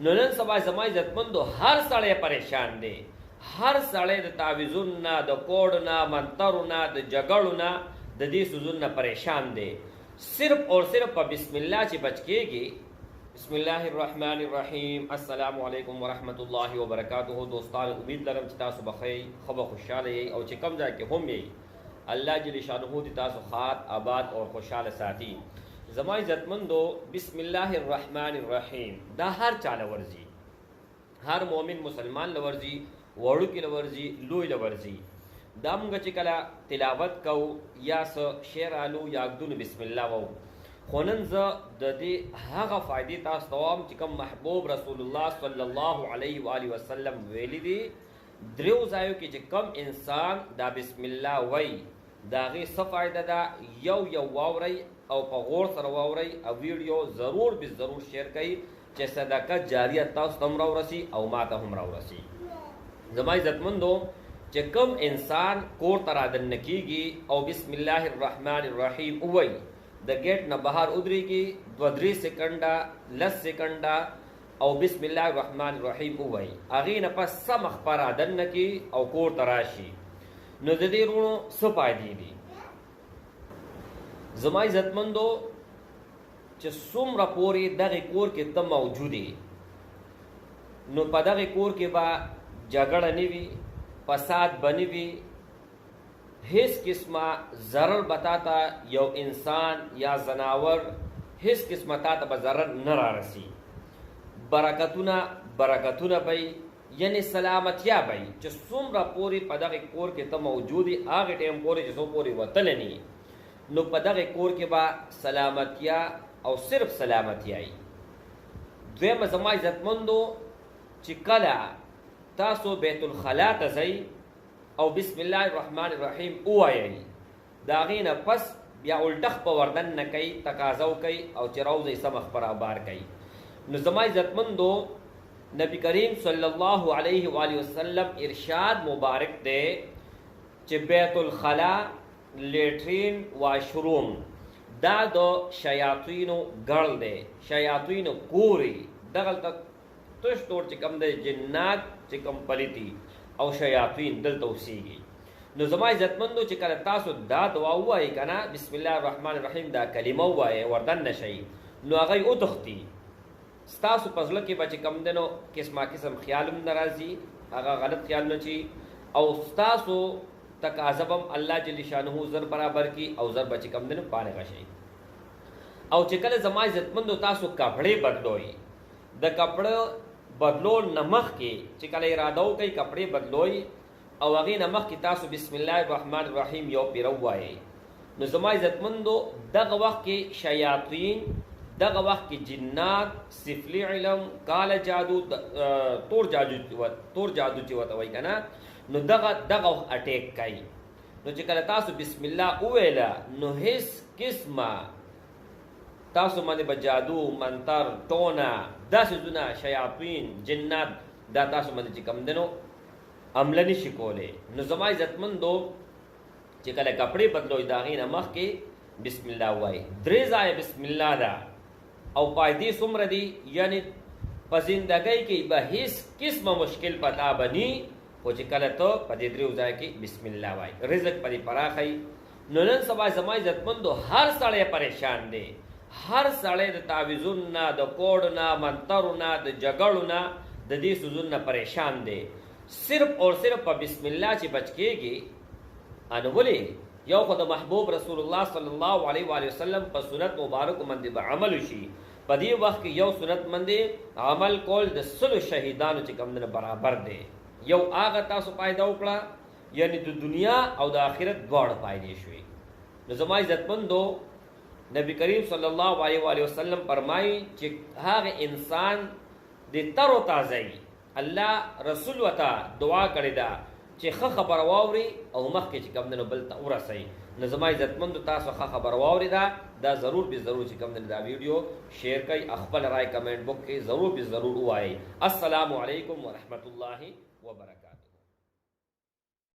نو نن سبا زما عزتمندو هر سړی پریشان دی، هر سړی د تعویذونو نه، د کوډ نه، منترو نه، د جګړو نه، د دې سوزونو نه پریشان دی. صرف اور صرف په بسم الله چې بچ کېږي. بسم الله الرحمن الرحیم. السلام علیکم ورحمت الله وبرکاتہ. دوستان امید لرم چې تاسو بخیر، ښه به خوشحاله یئ او چې کوم ځای کې هم یئ الله جل شانه دې تاسو خاط آباد او خوشحاله ساتي. زما عزتمندو بسم الله الرحمن الرحیم دا هر چاله ورزي، هر مؤمن مسلمان لورزي، وړوکی لورزي، لوی لورزي. دا مونږ چې کله تلاوت کوو یا څه شعر الو یا اګدون بسم الله وو، خو نن زه د دې هغه فائدې تاسو ته وایم چې کوم محبوب رسول الله صلی الله علیه و آله وسلم ویلي دي. دریو ځایو کې چې کوم انسان دا بسم الله وایي د هغې څه فایده ده، یو واورئ او په غور سره واورئ او ویډیو ضرور به ضرور شیر کړئ چې صدقه جاریه تاسو ته هم راورسي او ما ته هم راورسي. زما عزتمندو چې کوم انسان کور ته رادننه کېږي او بسم الله الرحمن الرحیم ووایي، د ګیټ نه بهر ودرېږي 2-3 سکنډه 10 سکنډه او بسم الله الرحمن الرحیم ووایي، هغې نه پس څه مخ په رادننه کړي او کور ته راشي. نو د دې وروڼو څه فایدې دي؟ زما عزتمندو چې څومره پورې دغه کور کې ته موجود یې، نو په دغه کور کې به جګړه نه وي، فساد به نه وي، هیڅ قسمه ضرر به تا ته یو انسان یا زناور هیڅ قسمه تا ته به ضرر نه رارسي. برکتونه به یعنی سلامتیا به چې څومره پورې په دغه کور کې ته موجود یې، هغې ټایم پورې چې څو پورې وتلی نه، نو په دغه کور کې به سلامتیا او صرف سلامتیا وي. دویمه زما عزتمندو چې کله تاسو بیت الخلا ته ځئ او بسم الله الرحمن الرحیم ووایئ، د هغې نه پس بیا الټخ په وردن نه کوئ، تقاضا وکئ او چې راوځئ څه مخ په رابار کوئ. نو زما عزتمندو نبی کریم صلی الله علیه و آله وسلم ارشاد مبارک دی چې بیت الخلا، لیټرین، واشروم دا د شیاطینو ګړل دی، شیاطینو کوري، دغلته تش طور چې کوم دی جنات چې کوم پلیتی او شیاطین دلته اوسیږي. نو زما عزتمندو چې کله تاسو دا دعا ووایئ که نه، بسم الله الرحمن الرحیم دا کلمه ووایئ، وردن نشئ، نو هغوی وتښتي. ستاسو په زړه کې به چې کوم دی نو قسمه قسم خیال هم نه راځي، هغه غلط خیالونه چې او ستاسو تقاضا به هم الله جل شانه زر برابر کی او زر به چې کوم دی نو فارغه شئ. او چې کله زما عزتمندو تاسو کپړې بدلوئ، د کپړه بدلو نه مخکې چې کله اراده وکئ کپړې بدلوئ او هغې نه مخکې تاسو بسم الله الرحمن الرحیم یو پیره ووایئ، نو زما عزتمندو دغه وخت کې شیاطین، دغه وخت کې جنات، سفلی علم، کاله جادو، تور جادو چې ورته وایي که نه، نو دغه وخت اټیک کوي. نو چې کله تاسو بسم الله وویله، نو هیڅ قسمه تاسو باندې به جادو، منتر، ټونه، دا څیزونه، شیاطین، جنات دا تاسو باندې چې کوم دی نو عمله نشي کولی. نو زما عزتمندو چې کله کپړې بدلوئ د هغې نه مخکې بسم الله ووایئ. 3 ځایه بسم الله ده او فایدې څومره دي، یعنی په زندګۍ کې به هیڅ قسمه مشکل پتا به ني، خو چې کله ته په دې 3 ځایو کې بسم الله وایئ، رزق پرې پراخئ. نو نن سبا زما عزتمندو هر سړی پریشان دی، هر سړی د تعویذونو نه، د کوډ نه، منترو نه، د جګړو نه، د دې سوزونو نه پریشان دی. صرف اور صرف په بسم الله چې بچ کېږي. نو ولې یو خو د محبوب رسول الله صلی الله علیه و آله وسلم په سنت مبارکو باندې به عمل وشي. په دې وخت کې یو سنت باندې عمل کول د 100 شهیدانو چې کوم نه برابر دی. یو هغه تاسو فایده وکړه، یعنی د دنیا او د آخرت دواړه فایدې شوي. نو زما عزتمندو نبی کریم صلی الله علیه و آله وسلم فرمایي چې هغه انسان د تر و تازه الله رسول وته دعا کړې ده چې ښه خبره واوري او مخکې چې کوم دی نو بل ته ورسئ. نو زما عزتمندو تاسو ښه خبره واورېده، دا ضرور به ضرور چې کوم دی دا ویډیو شیر کړئ، خپل رای کمنټ بوک کې ضرور به ضرور ووایئ. السلام علیکم ورحمت الله وبرکاته.